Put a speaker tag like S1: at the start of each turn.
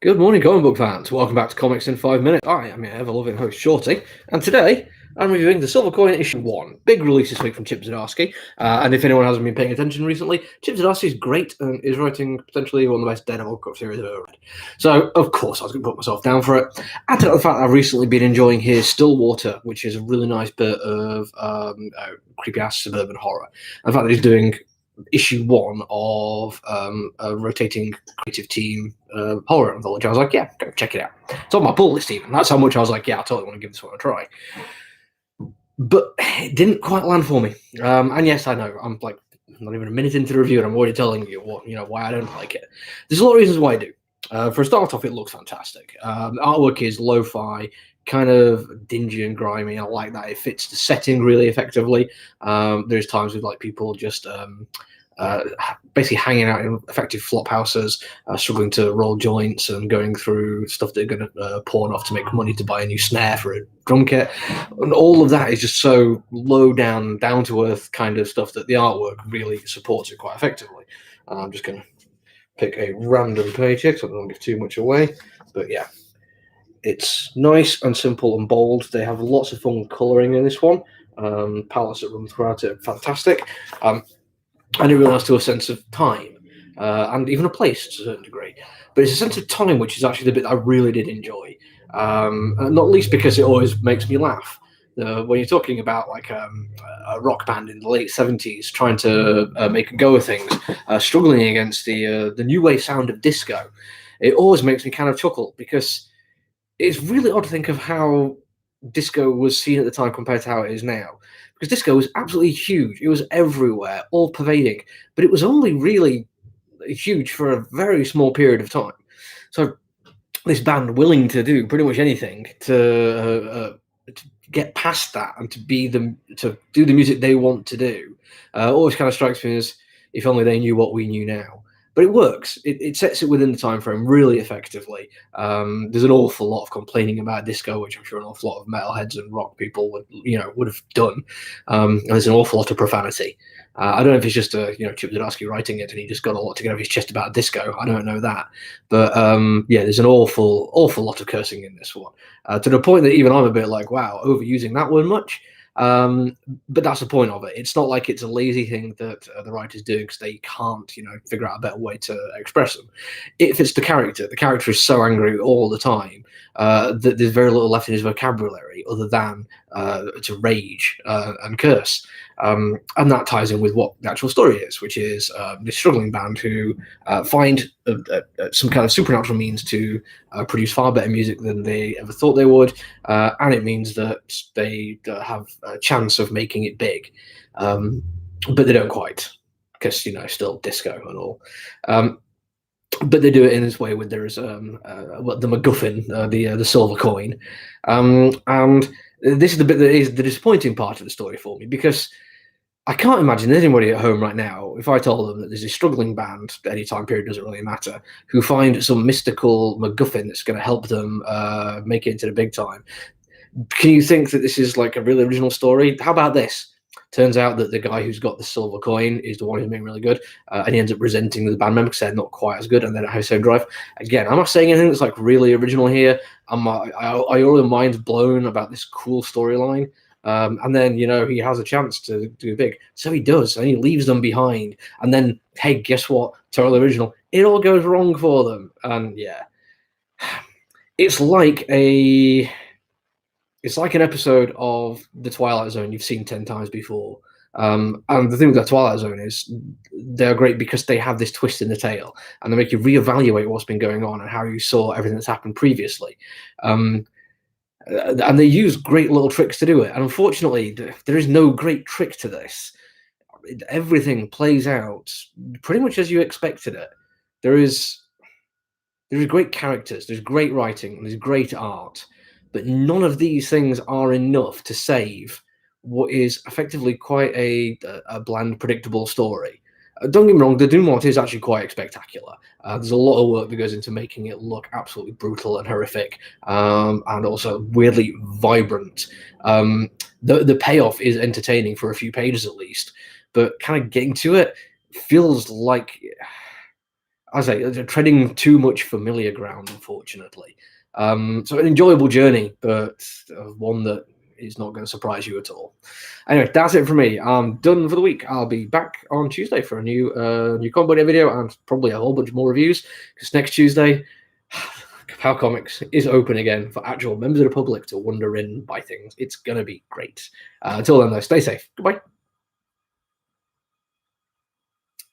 S1: Good morning, comic book fans. Welcome back to Comics in 5 Minutes. I am your ever-loving host, Shorty, and today I'm reviewing the Silver Coin Issue 1. Big release this week from Chip Zdarsky, and if anyone hasn't been paying attention recently, Chip Zdarsky is great and is writing potentially one of the best Daredevil comic series I've ever read. So, of course, I was going to put myself down for it. Add to the fact I've recently been enjoying his Stillwater, which is a really nice bit of creepy-ass suburban horror. In fact, he's doing issue 1 of a rotating creative team horror anthology. I was like, yeah, go check it out. It's on my pull list even. That's how much I was like, yeah, I totally want to give this one a try. But it didn't quite land for me. And yes, I know, I'm like not even a minute into the review and I'm already telling you why I don't like it. There's a lot of reasons why I do. For a start off, it looks fantastic. The artwork is lo-fi, kind of dingy and grimy. I like that. It fits the setting really effectively. There's times with like people just basically hanging out in effective flop houses, struggling to roll joints and going through stuff they're going to pawn off to make money to buy a new snare for a drum kit. And all of that is just so low down, down to earth kind of stuff that the artwork really supports it quite effectively. I'm just going to pick a random page here so I don't give too much away. But yeah, it's nice and simple and bold. They have lots of fun colouring in this one. Palettes that run throughout it, fantastic. And it really has to a sense of time and even a place to a certain degree. But it's a sense of time which is actually the bit I really did enjoy. Not least because it always makes me laugh. When you're talking about like a rock band in the late 70s trying to make a go of things, struggling against the new wave sound of disco, it always makes me kind of chuckle because it's really odd to think of how disco was seen at the time compared to how it is now. Because disco was absolutely huge. It was everywhere, all pervading. But it was only really huge for a very small period of time. So this band willing to do pretty much anything to get past that and to do the music they want to do always kind of strikes me as if only they knew what we knew now. But it works. It sets it within the time frame really effectively. There's an awful lot of complaining about disco, which I'm sure an awful lot of metalheads and rock people would have done. And there's an awful lot of profanity. I don't know if it's just Chip Zdarsky writing it and he just got a lot to get off his chest about disco. I don't know that, but yeah, there's an awful lot of cursing in this one, to the point that even I'm a bit like, wow, overusing that word much. But that's the point of it. It's not like it's a lazy thing that the writers do because they can't, figure out a better way to express them. It fits the character. The character is so angry all the time that there's very little left in his vocabulary other than to rage and curse. And that ties in with what the actual story is, which is this struggling band who find some kind of supernatural means to produce far better music than they ever thought they would, and it means that they have a chance of making it big, but they don't quite, because still disco and all. But they do it in this way where there is the MacGuffin, the silver coin, and this is the bit that is the disappointing part of the story for me, because I can't imagine anybody at home right now, if I told them that there's a struggling band, any time period doesn't really matter, who find some mystical MacGuffin that's going to help them make it into the big time. Can you think that this is like a really original story? How about this? Turns out that the guy who's got the silver coin is the one who's being really good, and he ends up resenting the band members because they're not quite as good, and then at House Same Drive. Again, I'm not saying anything that's like really original here. I already mind's blown about this cool storyline. And then, he has a chance to do big. So he does, and he leaves them behind. And then, hey, guess what? Totally original. It all goes wrong for them. And yeah, it's like an episode of The Twilight Zone you've seen 10 times before. And the thing with The Twilight Zone is they're great because they have this twist in the tale, and they make you reevaluate what's been going on and how you saw everything that's happened previously. And they use great little tricks to do it. And unfortunately, there is no great trick to this. Everything plays out pretty much as you expected it. There's great characters, there's great writing, there's great art, but none of these things are enough to save what is effectively quite a bland, predictable story. Don't get me wrong, the denouement is actually quite spectacular. There's a lot of work that goes into making it look absolutely brutal and horrific, and also weirdly vibrant. The payoff is entertaining for a few pages at least, but kind of getting to it feels like as I say, they're treading too much familiar ground, unfortunately. So an enjoyable journey, but one that is not going to surprise you at all. Anyway, that's it for me. I'm done for the week. I'll be back on Tuesday for a new Comic Book Day video and probably a whole bunch more reviews, because next Tuesday, Ka-Pow Comics is open again for actual members of the public to wander in, buy things. It's going to be great. Until then, though, stay safe. Goodbye.